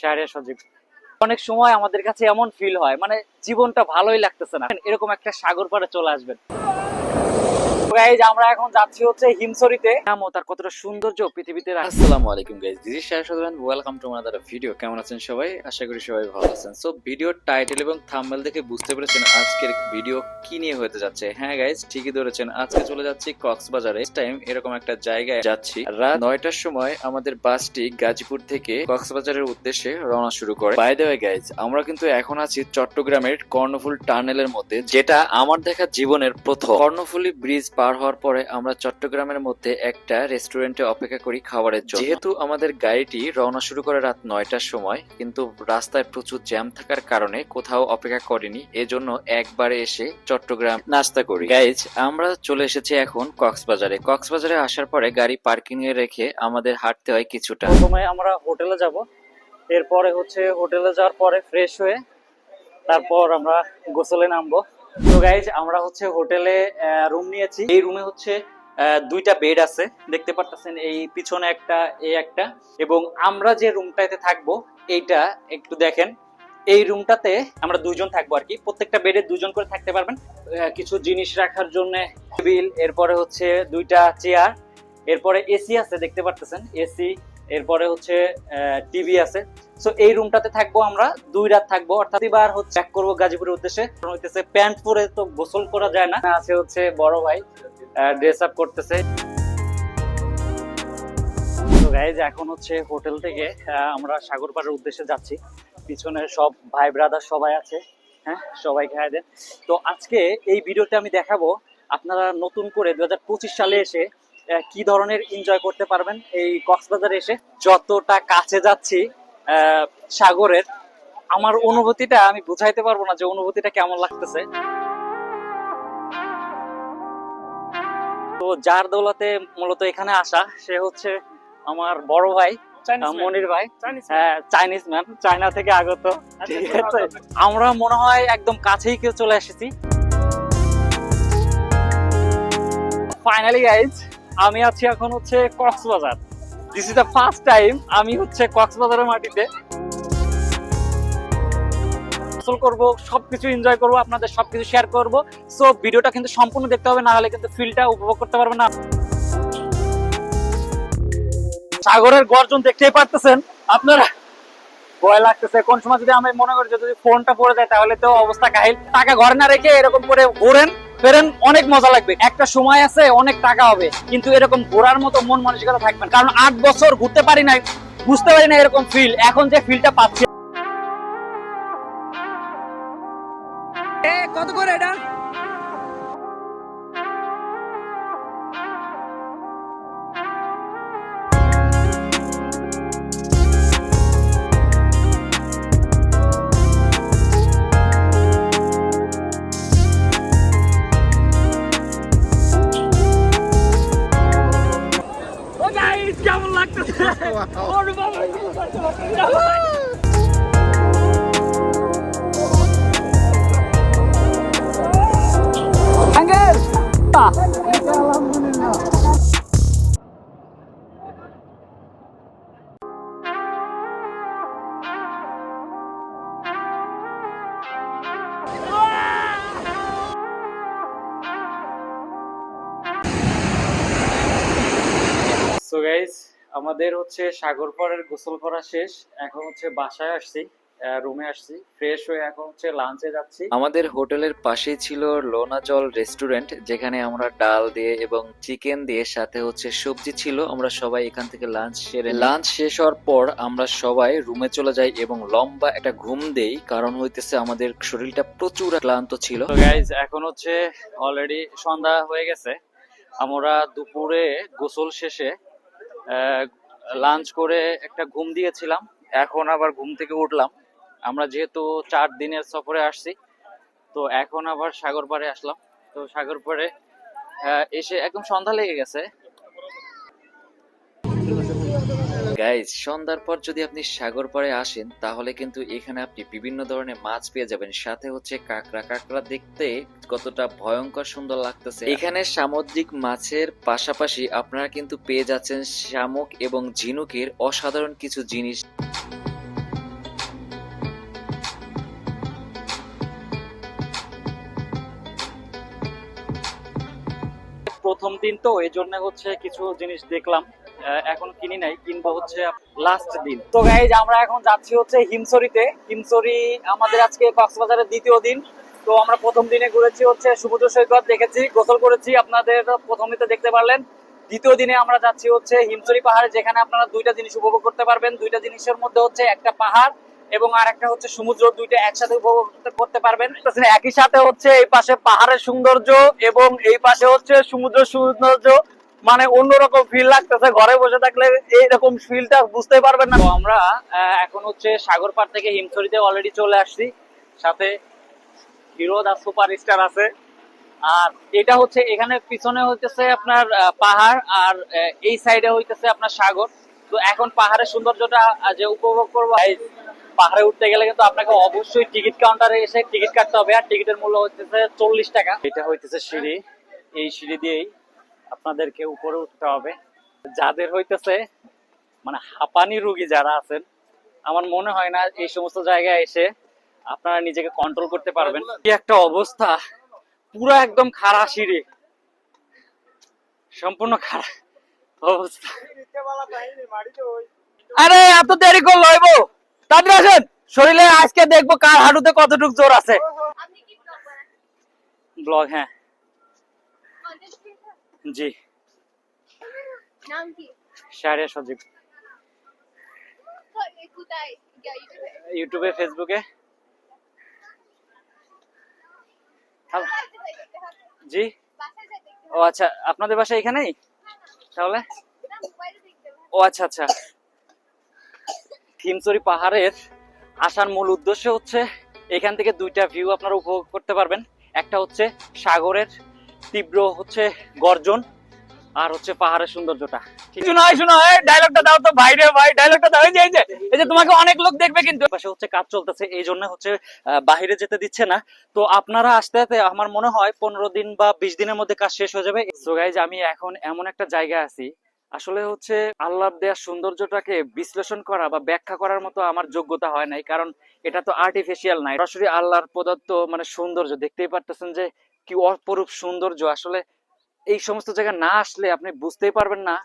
শাহরিয়ার সজীব। অনেক সময় আমাদের কাছে এমন ফিল হয় মানে জীবনটা ভালোই লাগতেছে না, এরকম একটা সাগর পাড়ে চলে আসবেন। গাইজ আমরা এখন যাচ্ছি হচ্ছে হিমছড়িতে, তার কতটা সৌন্দর্য পৃথিবীতে। আসসালামু আলাইকুম guys, this is Shahriar Sajib and welcome to another video. কেমন আছেন সবাই? আশা করি সবাই ভালো আছেন। সো ভিডিওর টাইটেল এবং থাম্বনেল দেখে বুঝতে পেরেছেন আজকের ভিডিও কি নিয়ে হতে যাচ্ছে। হ্যাঁ গাইস, ঠিকই ধরেছেন, আজকে চলে যাচ্ছি কক্সবাজারে। টাইম এরকম একটা জায়গায় যাচ্ছি। রাত 9টার সময় আমাদের বাসটি গাজীপুর থেকে কক্সবাজারের উদ্দেশ্যে রওনা শুরু করে। বাই দ্য ওয়ে গাইস, আমরা কিন্তু এখন আছি চট্টগ্রামের কর্ণফুলী টানেলের মধ্যে, যেটা আমার দেখা জীবনের প্রথম। কর্ণফুলী ব্রিজ পার হওয়ার পরে আমরা চট্টগ্রামের মধ্যে একটা রেস্টুরেন্টে অপেক্ষা করি খাবারের জন্য। যেহেতু আমাদের গাড়িটি রওনা শুরু করে রাত 9টার সময়, কিন্তু রাস্তায় প্রচুর জ্যাম থাকার কারণে কোথাও অপেক্ষা করিনি, এজন্য একবারে এসে চট্টগ্রাম নাস্তা করি। গাইজ আমরা চলে এসেছি এখন কক্সবাজারে। কক্সবাজারে আসার পরে গাড়ি পার্কিং এ রেখে আমাদের হাঁটতে হয় কিছুটা। প্রথমে আমরা হোটেলে যাব, এরপরে হচ্ছে হোটেলে যাওয়ার পরে ফ্রেশ হয়ে তারপর আমরা গোসলে নামবো। তো গাইজ আমরা হচ্ছে হোটেলে রুম নিয়েছি। এই রুমে হচ্ছে দুইটা বেড আছে, দেখতে পারতেছেন, এই পিছনে একটা, এই একটা, এবং আমরা যে রুমটাতে থাকবো এইটা একটু দেখেন। এই রুমটাতে আমরা দুইজন থাকবো আর কি, প্রত্যেকটা বেডে দুজন করে থাকতে পারবেন। কিছু জিনিস রাখার জন্য টেবিল, এরপরে হচ্ছে দুইটা চেয়ার, এরপরে এসি আছে, দেখতে পারতেছেন এসি, এরপরে হচ্ছে টিভি আছে। সো এই রুমটাতে থাকবো আমরা, 2 রাত থাকবো। অর্থাৎ এবার হচ্ছে ব্যাক করবো গাজীপুরের উদ্দেশ্যে। হইতেছে প্যান্ট পরে তো গোসল করা যায় না, আছে হচ্ছে বড় ভাই ড্রেস আপ করতেছে। তো গাইজ এখন হচ্ছে হোটেল থেকে আমরা সাগর পাড়ের উদ্দেশ্যে যাচ্ছি। পিছনে সব ভাই ব্রাদার সবাই আছে, হ্যাঁ সবাই খায় দেন। তো আজকে এই ভিডিওতে আমি দেখাবো আপনারা নতুন করে 2025 সালে এসে কি ধরনের এনজয় করতে পারবেন এই কক্সবাজারে এসে। যতটা কাছে যাচ্ছি সাগরের, আমার অনুভূতিটা আমি বুঝাইতে পারবো না যে অনুভূতিটা কেমন লাগতেছে। তো যার দৌলতে মূলত এখানে আসা, সে হচ্ছে আমার বড় ভাই মনির ভাই, চাইনিজ ম্যান, চায়না থেকে আগত। ঠিক আছে, আমরা মনে হয় একদম কাছেই কেউ চলে এসেছি। ফাইনালি গাইজ আমি আছি এখন হচ্ছে Cox's Bazar. This is the first time আমি হচ্ছে কক্সবাজারের মাটিতে করব, সবকিছু এনজয় করব, আপনাদের সবকিছু শেয়ার করব। সো ভিডিওটা কিন্তু সম্পূর্ণ দেখতে হবে, না হলে কিন্তু ফিলটা উপভোগ করতে পারবেন না। সাগরের গর্জন দেখতেই পারতেছেন আপনারা, ভয় লাগতেছে কোন সময় যদি আমি মনে করি যদি ফোনটা পড়ে যায় তাহলে তো অবস্থা কাহিল। টাকা ঘরে না রেখে এরকম করে ঘোরেন ফেরেন, অনেক মজা লাগবে। একটা সময় আছে অনেক টাকা হবে, কিন্তু এরকম ঘোরার মতো মন মানসিকতা থাকবেন। কারণ 8 বছর ঘুরতে পারি নাই, বুঝতে পারি না এরকম ফিল। এখন যে ফিলটা পাচ্ছি, কত করে এটা? কেমন লাগতেছে? সো গাইস আমাদের হচ্ছে সাগর পাড়ের গোসল করা শেষ, এখন হচ্ছে বাসায় আসছি, রুমে আসছি, ফ্রেশ হয়ে এখন হচ্ছে লাঞ্চে যাচ্ছি। আমাদের হোটেলের পাশেই ছিল লোনা জল রেস্টুরেন্ট, যেখানে আমরা ডাল দিয়ে এবং চিকেন দিয়ে সাথে হচ্ছে সবজি ছিল। আমরা সবাই এখান থেকে লাঞ্চ সেরে, লাঞ্চ শেষ হওয়ার পর আমরা সবাই রুমে চলে যাই এবং লম্বা একটা ঘুম দেই, কারণ হইতেছে আমাদের শরীরটা প্রচুর ক্লান্ত ছিল। তো গাইস এখন হচ্ছে অলরেডি সন্ধ্যা হয়ে গেছে। আমরা দুপুরে গোসল শেষে লাঞ্চ করে একটা ঘুম দিয়েছিলাম, এখন আবার ঘুম থেকে উঠলাম। আমরা যেহেতু 4 দিনের সফরে আসছি, তো এখন আবার সাগর পাড়ে আসলাম। তো সাগর পাড়ে এসে একদম সন্ধ্যা লেগে গেছে। গাইজ সন্ধ্যার পর যদি আপনি সাগর পাড়ে আসেন তাহলে কিন্তু এখানে আপনি বিভিন্ন ধরনের মাছ পেয়ে যাবেন, সাথে হচ্ছে কাঁকড়া। কাঁকড়া দেখতে কতটা ভয়ঙ্কর সুন্দর লাগতেছে। এখানে সামুদ্রিক মাছের পাশাপাশি আপনারা কিন্তু পেয়ে যাচ্ছেন শামুক এবং ঝিনুকের অসাধারণ কিছু জিনিস। প্রথম দিন তো এই জন্য হচ্ছে কিছু জিনিস দেখলাম, এখন কিনি নাই, কিনবো হচ্ছে লাস্ট দিন। তো গাইজ আমরা এখন যাচ্ছি হচ্ছে হিমছড়িতে। হিমছড়ি আমাদের আজকে কক্সবাজারের দ্বিতীয় দিন। তো আমরা প্রথম দিনে ঘুরেছি হচ্ছে সমুদ্র সৈকত দেখেছি, গোসল করেছি, আপনাদের প্রথমে তো দেখতে পারলেন। দ্বিতীয় দিনে আমরা যাচ্ছি হচ্ছে হিমছড়ি পাহাড়ে, যেখানে আপনারা দুইটা জিনিস উপভোগ করতে পারবেন। দুইটা জিনিসের মধ্যে হচ্ছে একটা পাহাড় এবং আর একটা হচ্ছে সমুদ্র, দুইটা একসাথে উপভোগ করতে পারবেন। একই সাথে হচ্ছে এই পাশে পাহাড়ের সৌন্দর্য এবং এই পাশে হচ্ছে সমুদ্র সৌন্দর্য, মানে অন্যরকম ফিল লাগতেছে। ঘরে বসে থাকলে এইরকম ফিলটা বুঝতে পারবেন না। তো আমরা এখন হচ্ছে সাগর পাড় থেকে হিমছড়িতে অলরেডি চলে আসছি, সাথে হিরো দা সুপার স্টার আছে। আর এটা হচ্ছে এখানে পিছনে হইতেছে আপনার পাহাড়, আর এই সাইডে হইতেছে আপনার সাগর। তো এখন পাহাড়ের সৌন্দর্যটা যে উপভোগ করবো, পাহাড়ে উঠতে গেলে কিন্তু আপনাকে অবশ্যই টিকিট কাউন্টারে এসে টিকিট কাটতে হবে, আর টিকিটের মূল্য হইতেছে 40 টাকা। এটা হইতেছে সিঁড়ি, এই সিঁড়ি দিয়েই আপনাদেরকে উপরে উঠতে হবে। যাদের হইতেছে মানে হাঁপানি রোগী যারা আছেন, আমার মনে হয় না এই সমস্ত জায়গায় এসে আপনারা নিজেকে কন্ট্রোল করতে পারবেন। কি একটা অবস্থা, পুরো একদম খাড়া সিঁড়ি, সম্পূর্ণ খাড়া অবস্থা। আরে এত দেরি করলো হইব, তাড়াতাড়ি আসেন। শরীরে আজকে দেখবো কার হাঁটুতে কতটুকু জোর আছে। আপনি কি ব্লগ বানান? ব্লগ, হ্যাঁ কন্টেন্ট ক্রিয়েটর? জি। নাম কি? শাহরিয়ার সজীব। কোথায়? ইউটিউবে? ইউটিউবে, ফেসবুকে। জি। বাসায় যাই দেখতে ও আচ্ছা, আপনাদের বাসা এখানেই তাহলে? না, মোবাইলে দেখতে হবে। ও আচ্ছা আচ্ছা। হিমছড়ি পাহাড়ের আসার মূল উদ্দেশ্য হচ্ছে এখান থেকে দুইটা ভিউ আপনারা উপভোগ করতে পারবেন। একটা হচ্ছে সাগরের তীব্র হচ্ছে গর্জন, আর হচ্ছে পাহাড়ের সৌন্দর্যটা। শোনো এই ডায়লগটা দাও তো ভাই রে ভাই, ডায়লগটা দাও। এই যে তোমাকে অনেক লোক দেখবে, কিন্তু পাশে হচ্ছে কাজ চলতেছে, এই জন্য হচ্ছে বাইরে যেতে দিচ্ছে না। তো আপনারা আসতে আসতে আমার মনে হয় 15 দিন বা 20 দিনের মধ্যে কাজ শেষ হয়ে যাবে। সো গাইজ, আমি এখন এমন একটা জায়গায় আছি, আসলে হচ্ছে আল্লাহর দেয়া সৌন্দর্যটাকে বিশ্লেষণ করা বা ব্যাখ্যা করার মতো আমার যোগ্যতা হয় নাই, কারণ এটা তো আর্টিফিশিয়াল নাই, সরাসরি আল্লাহর প্রদত্ত মানে সৌন্দর্য। দেখতেই পারতেছেন যে কি অপরূপ সৌন্দর্য। আসলে এই সমস্ত জায়গা না আসলে আপনি বুঝতেই পারবেন না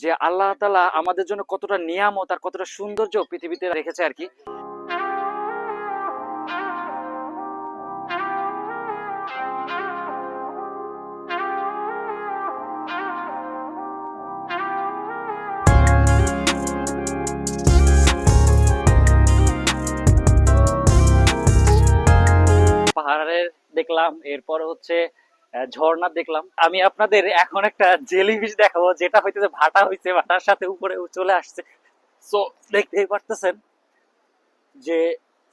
যে আল্লাহ তাআলা আমাদের জন্য কতটা নিয়ামত আর কতটা সৌন্দর্য পৃথিবীতে রেখেছে আর কি। পাহাড়ের দেখলাম, এরপর হচ্ছে ঝর্ণা দেখলাম। আমি আপনাদের এখন একটা জেলিফিশ দেখাবো, যেটা হইতেছে ভাটা হইছে, ভাটার সাথে উপরে চলে আসছে। সো দেখতেই পারতেছেন যে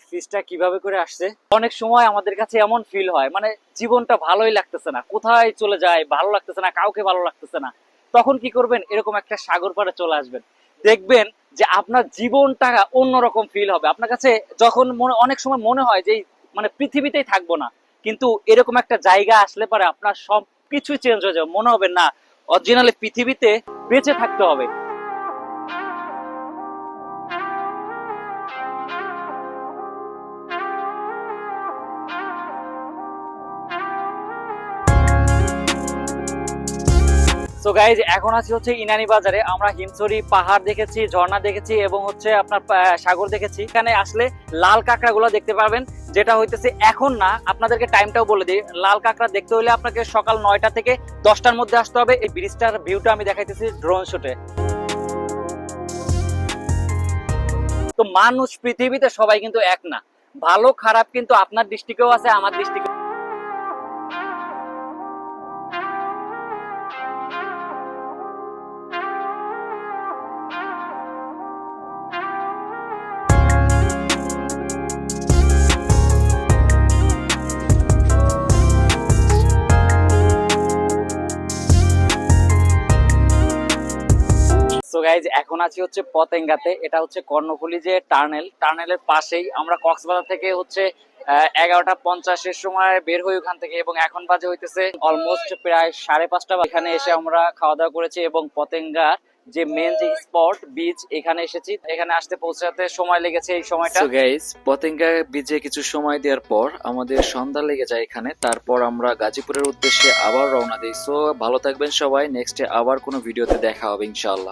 ফিশটা কিভাবে করে আসছে। অনেক সময় আমাদের কাছে এমন ফিল হয়, মানে জীবনটা ভালোই লাগতেছে না, কোথায় চলে যায়, ভালো লাগতেছে না, কাউকে ভালো লাগতেছে না। তখন কি করবেন, এরকম একটা সাগর পাড়ে চলে আসবেন, দেখবেন যে আপনার জীবনটা অন্যরকম ফিল হবে আপনার কাছে। যখন অনেক সময় মনে হয় যে মানে পৃথিবীতেই থাকবো না, কিন্তু এরকম একটা জায়গা আসলে পরে আপনার সবকিছু চেঞ্জ হয়ে যাবে, মনে হবে না অরিজিনালি পৃথিবীতে বেঁচে থাকতে হবে। সো গাইজ, এখন আছি হচ্ছে ইনানি বাজারে। আমরা হিমছড়ি পাহাড় দেখেছি, ঝর্ণা দেখেছি এবং হচ্ছে আপনার সাগর দেখেছি। এখানে আসলে লাল কাঁকড়া গুলো দেখতে পাবেন, যেটা হইতেছে এখন না, আপনাদেরকে টাইমটাও বলে দিই। লাল কাঁকড়া দেখতে হলে আপনাকে সকাল 9টা থেকে 10টার মধ্যে আসতে হবে। এই ব্রিজটার ভিউটা আমি দেখাইতেছি ড্রোন শুটে। তো মানুষ পৃথিবীতে সবাই কিন্তু এক না, ভালো খারাপ কিন্তু আপনার দৃষ্টিকেও আছে, আমার দৃষ্টিকেও। সো গাইজ, এখন আছি হচ্ছে পতেঙ্গাতে। এটা হচ্ছে কর্ণফুলী যে টার্নেলের পাশেই। আমরা কক্সবাজার থেকে হচ্ছে 11টা 50-এর সময় বের হই ওখান থেকে, এবং এখন বাজে হইতেছে অলমোস্ট প্রায় 5:30। এখানে এসে আমরা খাওয়া দাওয়া করেছি এবং পতেঙ্গার যে মেন যে স্পট বিচ, এখানে এসেছি। এখানে আসতে পৌঁছাতে সময় লেগেছে এই সময়টা। সো গাইস, পতেঙ্গা বিচে কিছু সময় দেওয়ার পর আমাদের সন্ধ্যা লেগে যায় এখানে। তারপর আমরা গাজীপুরের উদ্দেশ্যে আবার রওনা দিই। সো ভালো থাকবেন সবাই, নেক্সটে আবার কোনো ভিডিওতে দেখা হবে ইনশাআল্লাহ।